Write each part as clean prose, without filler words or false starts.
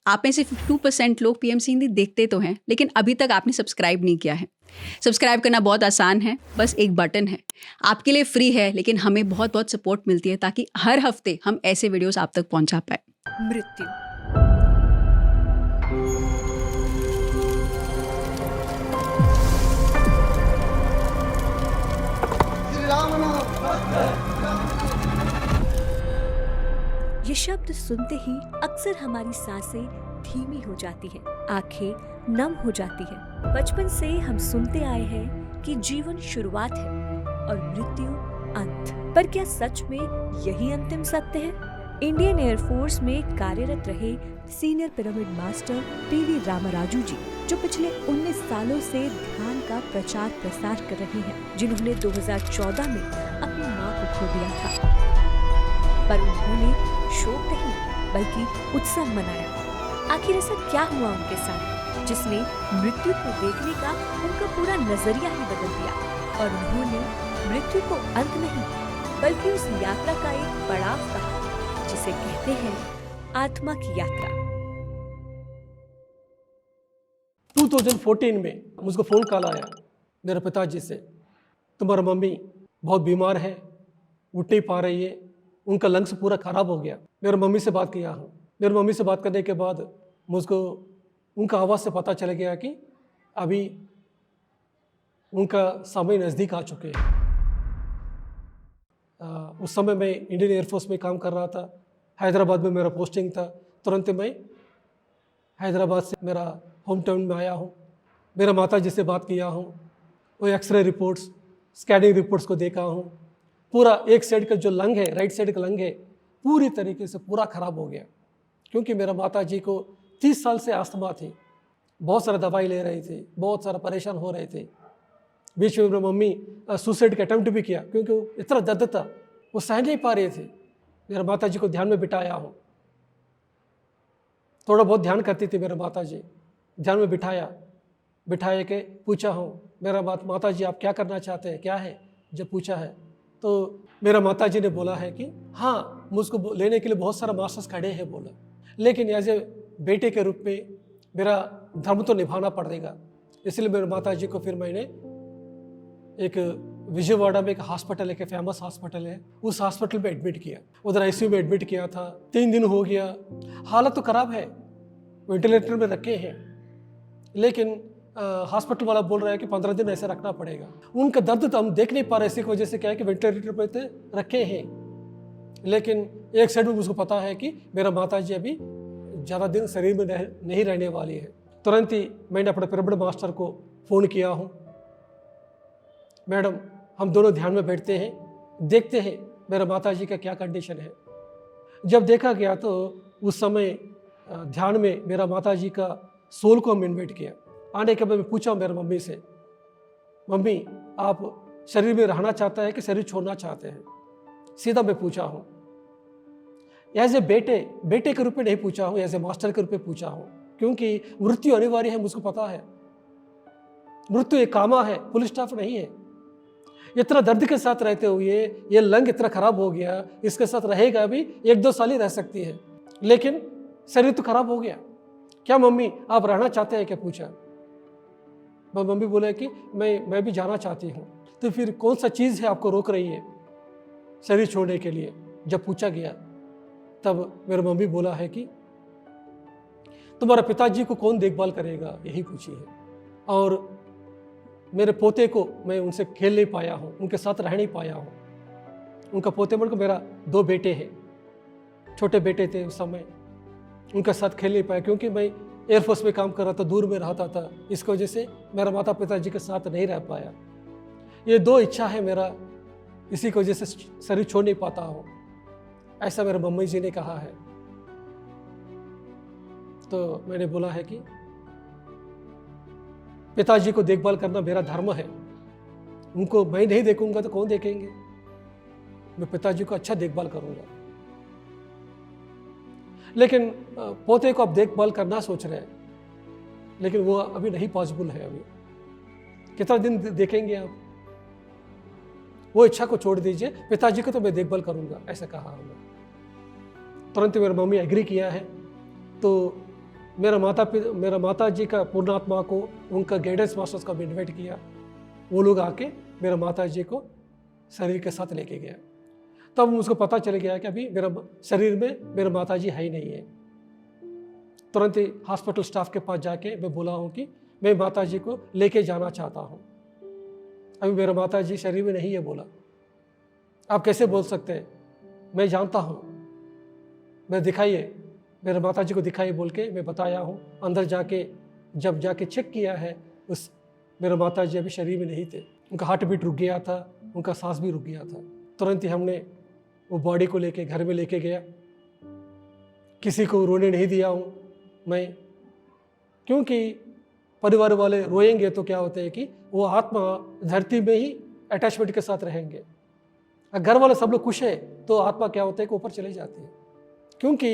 आप में से 52% लोग पीएमसी हिंदी देखते तो हैं, लेकिन अभी तक आपने सब्सक्राइब नहीं किया है। सब्सक्राइब करना बहुत आसान है, बस एक बटन है। आपके लिए फ्री है, लेकिन हमें बहुत बहुत सपोर्ट मिलती है ताकि हर हफ्ते हम ऐसे वीडियोस आप तक पहुंचा पाए। मृत्यु ये शब्द सुनते ही अक्सर हमारी सांसें धीमी हो जाती है, आंखें नम हो जाती है। बचपन से हम सुनते आए हैं कि जीवन शुरुआत है और मृत्यु अंत। पर क्या सच में यही अंतिम सत्य है? इंडियन एयरफोर्स में कार्यरत रहे senior pyramid master PV Ramaraju ji, जो पिछले 19 सालों से ध्यान का प्रचार प्रसार कर रहे हैं, जिन्होंने 2014 में अपनी मां को खो दिया था, पर उन्होंने शोक नहीं बल्कि उत्सव मनाया। आखिर ऐसा क्या हुआ उनके साथ जिसने मृत्यु को देखने का उनका पूरा नजरिया ही बदल दिया, और उन्होंने मृत्यु को अंत नहीं बल्कि उस यात्रा का एक पड़ाव कहा जिसे कहते हैं आत्मा की यात्रा। 2014 में मुझको फ़ोन कॉल आया मेरे पिताजी से, तुम्हारा मम्मी बहुत बीमार है, उठ नहीं पा रही है, उनका लंग्स पूरा ख़राब हो गया। मेरे मम्मी से बात किया हूँ। मेरी मम्मी से बात करने के बाद मुझको उनका आवाज़ से पता चल गया कि अभी उनका समय नज़दीक आ चुके हैं। उस समय मैं इंडियन एयरफोर्स में काम कर रहा था, हैदराबाद में मेरा पोस्टिंग था। तुरंत मैं हैदराबाद से मेरा होम टाउन में आया हूँ। मेरा माताजी से बात किया हूँ, वो एक्सरे रिपोर्ट्स, स्कैनिंग रिपोर्ट्स को देखा हूँ। पूरा एक साइड का जो लंग है, राइट साइड का लंग है, पूरी तरीके से पूरा ख़राब हो गया, क्योंकि मेरा माताजी को 30 साल से अस्थमा थी, बहुत सारा दवाई ले रही थी, बहुत सारा परेशान हो रहे थे। बीच में मेरी मम्मी सुसाइड का अटेम्प्ट भी किया, क्योंकि इतना दर्द था, वो सह नहीं पा रहे थे। मेरा माताजी को ध्यान में बिठाया हूँ, थोड़ा बहुत ध्यान करती थी मेरा माताजी, ध्यान में बिठाया के पूछा हूँ, मेरा माताजी आप क्या करना चाहते हैं, क्या है, जब पूछा है तो मेरा माताजी ने बोला है कि हाँ, मुझको लेने के लिए बहुत सारा मास्टर्स खड़े हैं बोला, लेकिन एज ए बेटे के रूप में मेरा धर्म तो निभाना पड़ेगा। इसलिए मेरे माताजी को फिर मैंने एक विजयवाड़ा में एक हॉस्पिटल है, एक फेमस हॉस्पिटल है, उस हॉस्पिटल में एडमिट किया। उधर आईसीयू में एडमिट किया था। 3 दिन हो गया, हालत तो ख़राब है, वेंटिलेटर में रखे हैं, लेकिन हॉस्पिटल वाला बोल रहा है कि 15 दिन ऐसे रखना पड़ेगा। उनका दर्द तो हम देख नहीं पा रहे, इसी की वजह से क्या है कि वेंटिलेटर पे तो रखे हैं, लेकिन एक साइड में मुझको पता है कि मेरा माताजी अभी ज़्यादा दिन शरीर में नहीं रहने वाली है। तुरंत ही मैंने अपने पिरामिड मास्टर को फ़ोन किया हूँ, मैडम हम दोनों ध्यान में बैठते हैं, देखते हैं मेरा माताजी का क्या कंडीशन है। जब देखा गया तो उस समय ध्यान में मेरा माताजी का सोल को हम इन्वाइट किया। आने के बाद मैं पूछा मेरे मम्मी से, मम्मी आप शरीर में रहना चाहता है कि शरीर छोड़ना चाहते हैं? सीधा मैं पूछा हूँ, एज ए बेटे के रूप में नहीं पूछा हूँ, एज ए मास्टर के रूप में पूछा हूँ, क्योंकि मृत्यु अनिवार्य है, मुझको पता है। मृत्यु एक कामा है, पुलिस स्टाफ नहीं है। इतना दर्द के साथ रहते हुए ये लंग इतना खराब हो गया, इसके साथ रहेगा भी 1-2 साल ही रह सकती है, लेकिन शरीर तो खराब हो गया। क्या मम्मी आप रहना चाहते हैं क्या, पूछा। मम्मी बोले कि मैं भी जाना चाहती हूँ। तो फिर कौन सा चीज़ है आपको रोक रही है शरीर छोड़ने के लिए, जब पूछा गया तब मेरी मम्मी बोला है कि तुम्हारा पिताजी को कौन देखभाल करेगा, यही पूछी है। और मेरे पोते को मैं उनसे खेल नहीं पाया हूँ, उनके साथ रह नहीं पाया हूँ। उनका पोते मतलब मेरा 2 बेटे हैं, छोटे बेटे थे उस समय, उनके साथ खेल नहीं पाया, क्योंकि मैं एयरफोर्स में काम कर रहा था, दूर में रहता था, इसकी वजह से मेरा माता पिताजी के साथ नहीं रह पाया। ये 2 इच्छा है मेरा, इसी की वजह से शरीर छोड़ नहीं पाता हूँ, ऐसा मेरे मम्मी जी ने कहा है। तो मैंने बोला है कि पिताजी को देखभाल करना मेरा धर्म है, उनको मैं नहीं देखूंगा तो कौन देखेंगे, मैं पिताजी को अच्छा देखभाल करूंगा। लेकिन पोते को आप देखभाल करना सोच रहे हैं, लेकिन वो अभी नहीं पॉसिबल है। अभी कितना दिन देखेंगे आप, वो इच्छा को छोड़ दीजिए, पिताजी को तो मैं देखभाल करूंगा, ऐसा कहा हमने। तुरंत मेरी मम्मी एग्री किया है। तो मेरा माता जी का पूर्णात्मा को, उनका गाइडेंस मास्टर्स को इन्वाइट किया। वो लोग आके मेरा माता जी को शरीर के साथ लेके गया। तब मुझको पता चल गया कि अभी मेरा शरीर में मेरा माता जी है ही नहीं है। तुरंत ही हॉस्पिटल स्टाफ के पास जाके मैं बोला हूँ कि मैं माता जी को लेके जाना चाहता हूँ, अभी मेरा माता जी शरीर में नहीं है। बोला आप कैसे बोल सकते हैं, मैं जानता हूँ, मैं दिखाइए, मेरे माता जी को दिखाइए बोल के मैं बताया हूँ। अंदर जाके जब जाके चेक किया है, उस मेरे माता जी अभी शरीर में नहीं थे। उनका हार्ट बीट रुक गया था, उनका सांस भी रुक गया था। तुरंत ही हमने वो बॉडी को लेके घर में लेके गया। किसी को रोने नहीं दिया हूँ मैं, क्योंकि परिवार वाले रोएंगे तो क्या होता है कि वो आत्मा धरती में ही अटैचमेंट के साथ रहेंगे। अगर घर वाले सब लोग खुश है तो आत्मा क्या होता है कि ऊपर चले जाती है। क्योंकि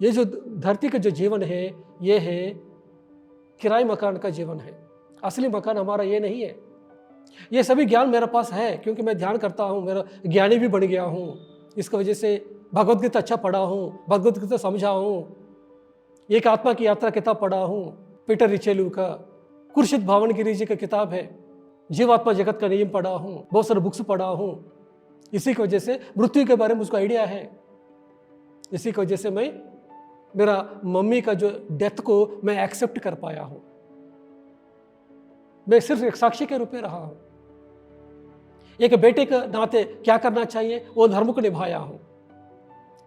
ये जो धरती का जो जीवन है, ये है किराए मकान का जीवन है। असली मकान हमारा ये नहीं है। ये सभी ज्ञान मेरे पास है क्योंकि मैं ध्यान करता हूँ, मेरा ज्ञानी भी बन गया हूँ। इसकी वजह से भगवद गीता अच्छा पढ़ा हूँ, भगवद गीता समझा हूँ, एक आत्मा की यात्रा किताब पढ़ा हूँ, पीटर रिचेलू का, खुर्शीद भावनगिरी जी का किताब है, जीवात्मा जगत का नियम पढ़ा हूँ, बहुत सारे बुक्स पढ़ा हूँ। इसी की वजह से मृत्यु के बारे में मुझको आइडिया है। इसी की वजह से मैं मेरा मम्मी का जो डेथ को मैं एक्सेप्ट कर पाया हूँ। मैं सिर्फ एक साक्षी के रूप में रहा हूँ। एक बेटे के नाते क्या करना चाहिए वो धर्म को निभाया हूँ।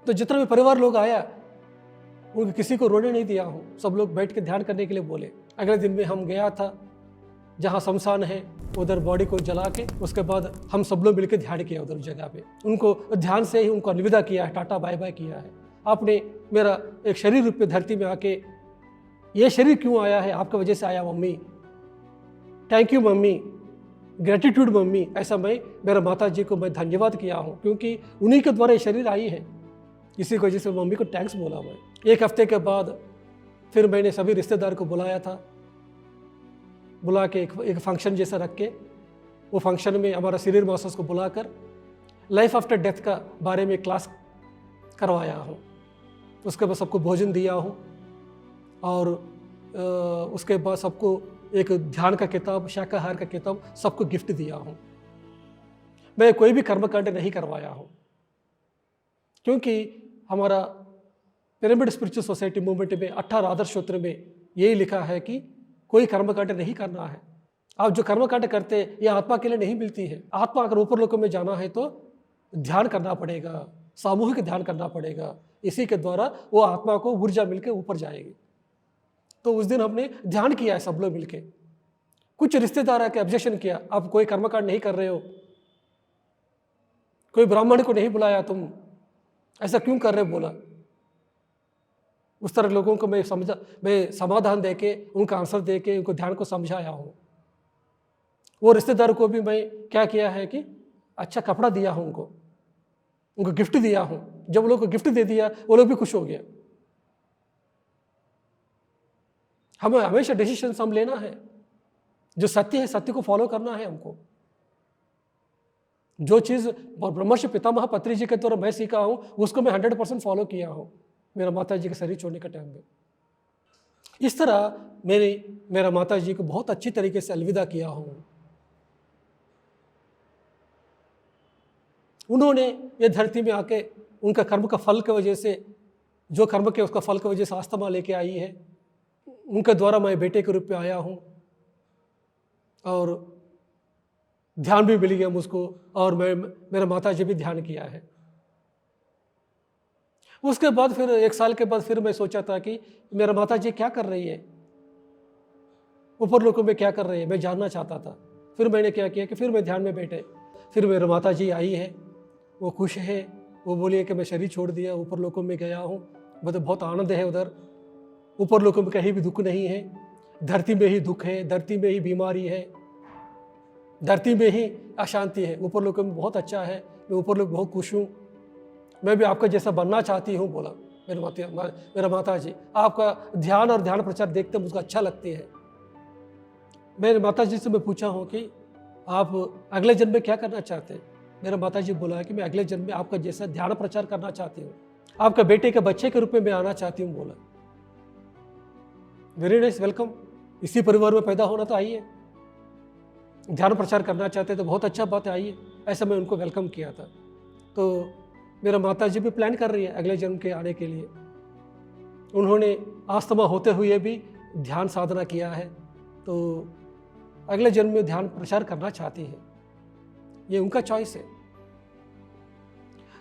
तो जितना भी परिवार लोग आया उनको किसी को रोने नहीं दिया हूँ। सब लोग बैठ के ध्यान करने के लिए बोले। अगले दिन में हम गया था जहाँ शमशान है, उधर बॉडी को जला के उसके बाद हम सब लोग मिलकर ध्यान किया उधर जगह पे। उनको ध्यान से ही उनको अलविदा किया है, टाटा बाय बाय किया है। आपने मेरा एक शरीर रूप में धरती में आके, ये शरीर क्यों आया है, आपकी वजह से आया mummy, thank you mummy, gratitude mummy. ऐसा मैं मेरा माता जी को मैं धन्यवाद किया हूँ क्योंकि उन्हीं के द्वारा ये शरीर आई है। इसी की वजह से मम्मी को थैंक्स बोला मैं। एक हफ्ते के बाद फिर मैंने सभी रिश्तेदार को बुलाया था, बुला के एक फंक्शन जैसा रख के, वो फंक्शन में हमारा सीनियर मास्टर्स को बुलाकर लाइफ आफ्टर डेथ का बारे में क्लास करवाया हूँ। उसके बाद सबको भोजन दिया हूँ और उसके बाद सबको एक ध्यान का किताब, शाकाहार का किताब सबको गिफ्ट दिया हूँ। मैं कोई भी कर्मकांड नहीं करवाया हूँ क्योंकि हमारा पिरामिड स्पिरिचुअल सोसाइटी मूवमेंट में 18 आदर्श सूत्र में यही लिखा है कि कोई कर्मकांड नहीं करना है। आप जो कर्मकांड करते हैं ये आत्मा के लिए नहीं मिलती है। आत्मा अगर ऊपर लोकों में जाना है तो ध्यान करना पड़ेगा, सामूहिक ध्यान करना पड़ेगा। इसी के द्वारा वो आत्मा को ऊर्जा मिलकर ऊपर जाएगी। तो उस दिन हमने ध्यान किया है सब लोग मिलके। कुछ रिश्तेदार आके ऑब्जेक्शन किया, आप कोई कर्मकांड नहीं कर रहे हो, कोई ब्राह्मण को नहीं बुलाया, तुम ऐसा क्यों कर रहे हो बोला। उस तरह लोगों को मैं समाधान देके, उनका आंसर देके उनको ध्यान को समझाया हूँ। वो रिश्तेदार को भी मैं क्या किया है कि अच्छा कपड़ा दिया हूँ, उनको गिफ्ट दिया हूँ। जब लोग को गिफ्ट दे दिया वो लोग भी खुश हो गया। हमें हमेशा डिसीजन हम लेना है, जो सत्य है सत्य को फॉलो करना है हमको। जो चीज़ ब्रह्मर्षि पितामह पत्री जी के द्वारा मैं सीखा हूँ उसको मैं 100% फॉलो किया हूँ मेरा माता जी के शरीर छोड़ने का टाइम में। इस तरह मेरा माता जी को बहुत अच्छी तरीके से अलविदा किया हूँ। उन्होंने ये धरती में आके उनका कर्म का फल की वजह से, जो कर्म के उसका फल की वजह से आस्थमा लेके आई है, उनके द्वारा मैं बेटे के रूप में आया हूँ और ध्यान भी मिल गया मुझको और मेरा माता जी भी ध्यान किया है। उसके बाद फिर 1 साल के बाद फिर मैं सोचा था कि मेरा माता जी क्या कर रही है, ऊपर लोगों में क्या कर रही है, मैं जानना चाहता था। फिर मैंने क्या किया कि फिर मैं ध्यान में बैठे। फिर मेरा माता जी आई है, वो खुश है, वो बोली कि मैं शरीर छोड़ दिया, ऊपर लोकों में गया हूँ, मतलब बहुत आनंद है उधर। ऊपर लोकों में कहीं भी दुख नहीं है, धरती में ही दुख है, धरती में ही बीमारी है, धरती में ही अशांति है। ऊपर लोकों में बहुत अच्छा है, मैं ऊपर लोग बहुत खुश हूँ, मैं भी आपका जैसा बनना चाहती हूँ बोला मेरा माता जी। आपका ध्यान और ध्यान प्रचार देखते मुझको अच्छा लगती है। मेरे माता जी से मैं पूछा हूँ कि आप अगले जन्म में क्या करना चाहते हैं। मेरा माता जी बोला कि मैं अगले जन्म में आपका जैसा ध्यान प्रचार करना चाहती हूँ, आपका बेटे के बच्चे के रूप में मैं आना चाहती हूँ बोला। Very nice, welcome. इसी परिवार में पैदा होना तो आइए, ध्यान प्रचार करना चाहते तो बहुत अच्छा बात है, आइए। ऐसा मैं उनको वेलकम किया था। तो मेरा माता जी भी प्लान कर रही है अगले जन्म के आने के लिए। उन्होंने आस्थमा होते हुए भी ध्यान साधना किया है, तो अगले जन्म में ध्यान प्रचार करना चाहती है, ये उनका चॉइस है।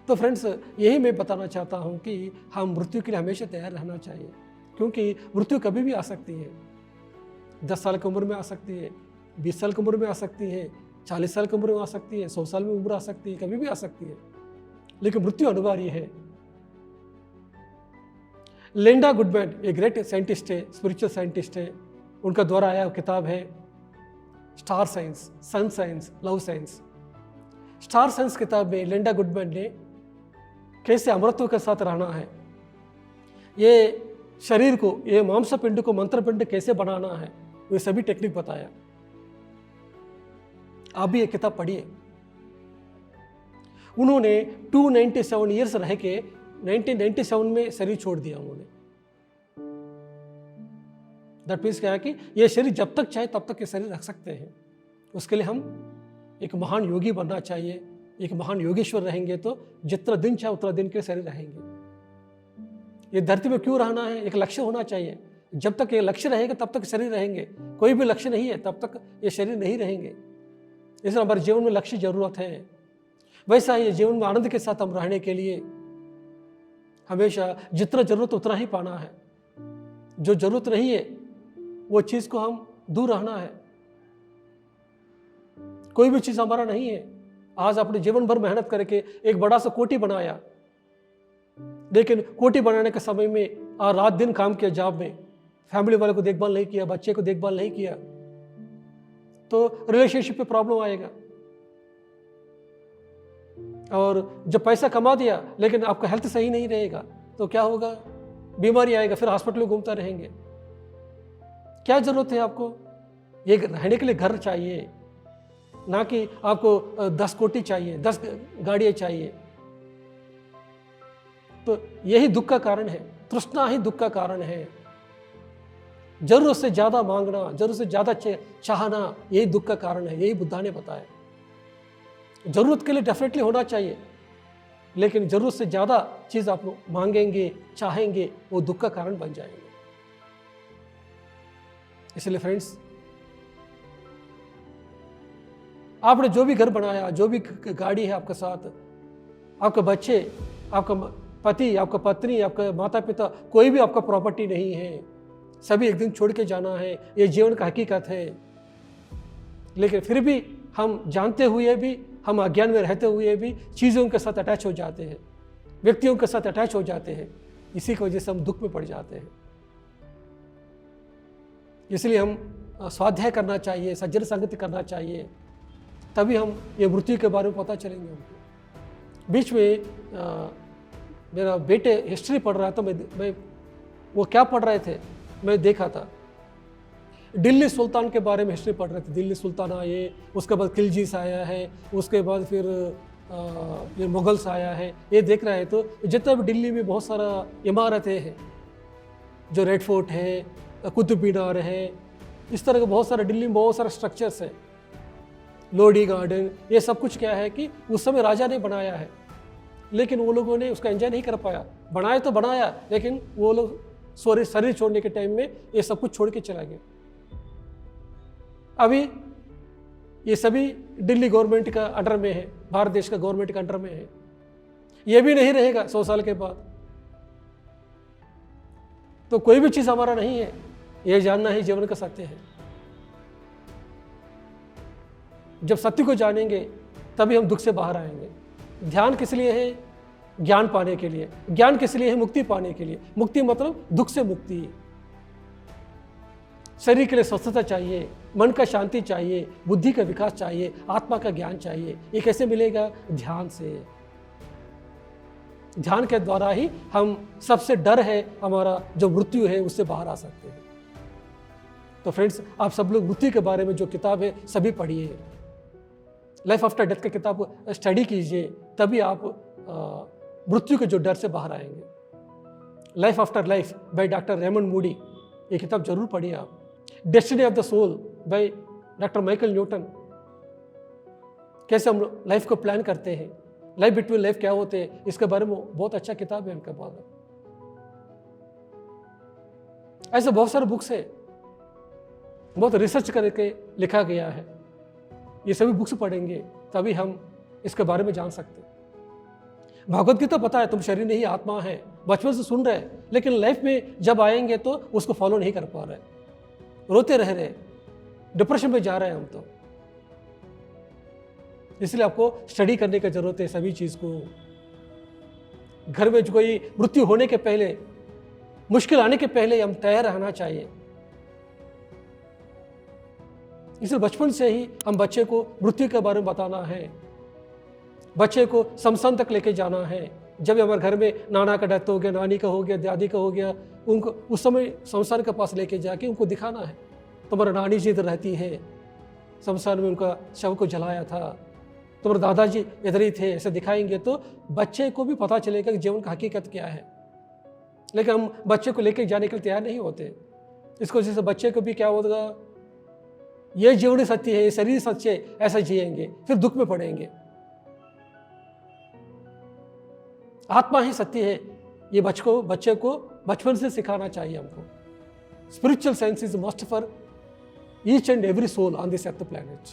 तो फ्रेंड्स, यही मैं बताना चाहता हूँ कि हम मृत्यु के लिए हमेशा तैयार रहना चाहिए, क्योंकि मृत्यु कभी भी आ सकती है। 10 साल की उम्र में आ सकती है, 20 साल की उम्र में आ सकती है, 40 साल की उम्र में आ सकती है, 100 साल में उम्र आ सकती है, कभी भी आ सकती है, लेकिन मृत्यु अनिवार्य है। लिंडा गुडमैन एक ग्रेट साइंटिस्ट है, स्पिरिचुअल साइंटिस्ट है। उनका द्वारा आया किताब है star science, sun science, love science. Star science किताब में लिंडा गुडमैन ने कैसे अमरत्व के साथ रहना है, ये शरीर को, ये मांस पिंड को मंत्र पिंड कैसे बनाना है, ये सभी टेक्निक बताया। आप भी ये किताब पढ़िए। उन्होंने 297 ईयर्स रह के 1997 में शरीर छोड़ दिया उन्होंने। दैट मीन्स क्या है कि ये शरीर जब तक चाहे तब तक ये शरीर रख सकते हैं। उसके लिए हम एक महान योगी बनना चाहिए, एक महान योगेश्वर रहेंगे तो जितना दिन चाहे उतना दिन के शरीर रहेंगे। ये धरती में क्यों रहना है, एक लक्ष्य होना चाहिए। जब तक ये लक्ष्य रहेगा तब तक शरीर रहेंगे, कोई भी लक्ष्य नहीं है तब तक ये शरीर नहीं रहेंगे। इसलिए हमारे जीवन में लक्ष्य जरूरत है। वैसा ही जीवन में आनंद के साथ हम रहने के लिए हमेशा जितना जरूरत उतना ही पाना है। जो जरूरत नहीं है वो चीज को हम दूर रहना है। कोई भी चीज हमारा नहीं है। आज आपने जीवन भर मेहनत करके एक बड़ा सा कोठी बनाया, लेकिन कोठी बनाने के समय में रात दिन काम किया, जॉब में फैमिली वाले को देखभाल नहीं किया, बच्चे को देखभाल नहीं किया, तो रिलेशनशिप पे प्रॉब्लम आएगा। और जब पैसा कमा दिया लेकिन आपका हेल्थ सही नहीं रहेगा तो क्या होगा, बीमारी आएगा, फिर हॉस्पिटल में घूमता रहेंगे। क्या जरूरत है आपको? ये रहने के लिए घर चाहिए, ना कि आपको 10 कोठी चाहिए, 10 गाड़ियां चाहिए। तो यही दुख का कारण है, तृष्णा ही दुख का कारण है। जरूरत से ज्यादा मांगना, जरूरत से ज्यादा चाहना, यही दुख का कारण है। यही बुद्धा ने बताया। जरूरत के लिए डेफिनेटली होना चाहिए, लेकिन जरूरत से ज्यादा चीज आप मांगेंगे, चाहेंगे, वो दुख का कारण बन जाएंगे। इसलिए फ्रेंड्स, आपने जो भी घर बनाया, जो भी गाड़ी है आपके साथ, आपके बच्चे, आपका पति, आपका पत्नी, आपका माता पिता, कोई भी आपका प्रॉपर्टी नहीं है। सभी एक दिन छोड़ के जाना है, ये जीवन का हकीकत है। लेकिन फिर भी हम जानते हुए भी, हम अज्ञान में रहते हुए भी चीज़ों के साथ अटैच हो जाते हैं, व्यक्तियों के साथ अटैच हो जाते हैं। इसी की वजह से हम दुख में पड़ जाते हैं। इसलिए हम स्वाध्याय करना चाहिए, सज्जन संगति करना चाहिए, तभी हम ये मृत्यु के बारे में पता चलेंगे हमको। बीच में मेरा बेटे हिस्ट्री पढ़ रहा था, मैं वो क्या पढ़ रहे थे मैं देखा था। दिल्ली सुल्तान के बारे में हिस्ट्री पढ़ रहे थे। दिल्ली सुल्तान आए, उसके बाद खिलजीस आया है, उसके बाद फिर मुगल्स आया है, ये देख रहे हैं। तो जितना भी दिल्ली में बहुत सारा इमारतें हैं, जो रेड फोर्ट है, कुतुब मीनार है, इस तरह के बहुत सारे दिल्ली में बहुत सारे स्ट्रक्चर्स हैं, लोडी गार्डन, ये सब कुछ क्या है कि उस समय राजा ने बनाया है, लेकिन वो लोगों ने उसका एंजॉय नहीं कर पाया। बनाया तो बनाया, लेकिन वो लोग शरीर छोड़ने के टाइम में ये सब कुछ छोड़ के चला गया। अभी ये सभी दिल्ली गवर्नमेंट का अंडर में है, भारत देश का गवर्नमेंट का अंडर में है। ये भी नहीं रहेगा 100 साल के बाद। तो कोई भी चीज हमारा नहीं है, ये जानना ही जीवन का सत्य है। जब सत्य को जानेंगे तभी हम दुख से बाहर आएंगे। ध्यान किस लिए है? ज्ञान पाने के लिए। ज्ञान किस लिए है? मुक्ति पाने के लिए। मुक्ति मतलब दुख से मुक्ति। शरीर के लिए स्वस्थता चाहिए, मन का शांति चाहिए, बुद्धि का विकास चाहिए, आत्मा का ज्ञान चाहिए। ये कैसे मिलेगा? ध्यान से। ध्यान के द्वारा ही हम सबसे डर है हमारा जो मृत्यु है उससे बाहर आ सकते हैं। तो फ्रेंड्स, आप सब लोग मृत्यु के बारे में जो किताब है सभी पढ़िए। लाइफ आफ्टर डेथ का किताब को स्टडी कीजिए, तभी आप मृत्यु के जो डर से बाहर आएंगे। Life after life by doctor Raymond Moody, ये किताब जरूर पढ़िए आप। Destiny of the soul by doctor Michael Newton. कैसे हम लाइफ को प्लान करते हैं, लाइफ बिटवीन लाइफ क्या होते हैं, इसके बारे में बहुत अच्छा किताब है उनके पास। ऐसे बहुत सारे बुक्स है, बहुत रिसर्च करके लिखा गया है। ये सभी बुक्स पढ़ेंगे तभी हम इसके बारे में जान सकते हैं। भगवत गीता पता है तुम शरीर नहीं आत्मा है, बचपन से सुन रहे, लेकिन लाइफ में जब आएंगे तो उसको फॉलो नहीं कर पा रहे, रोते रह रहे, डिप्रेशन में जा रहे हैं हम तो। इसलिए आपको स्टडी करने की जरूरत है सभी चीज को। घर में जो कोई मृत्यु होने के पहले, मुश्किल आने के पहले हम तैयार रहना चाहिए। इसलिए बचपन से ही हम बच्चे को मृत्यु के बारे में बताना है, बच्चे को शमशान तक लेके जाना है। जब हमारे घर में नाना का डेथ हो गया, नानी का हो गया, दादी का हो गया, उनको उस समय शमशान के पास लेके जाके उनको दिखाना है तुम्हारा नानी जी इधर रहती है, शमशान में उनका शव को जलाया था, तुम्हारे दादाजी इधर ही थे, ऐसे दिखाएंगे तो बच्चे को भी पता चलेगा कि जीवन का हकीकत क्या है। लेकिन हम बच्चे को लेके जाने के लिए तैयार नहीं होते। इसको वजह से बच्चे को भी क्या होगा, ये जीवन सत्य है, ये शरीर सच्चे, ऐसा जिएंगे, फिर दुख में पड़ेंगे। आत्मा ही सत्य है, ये बच्चे को बचपन से सिखाना चाहिए हमको। Spiritual science is must for each and every soul on this earth planet.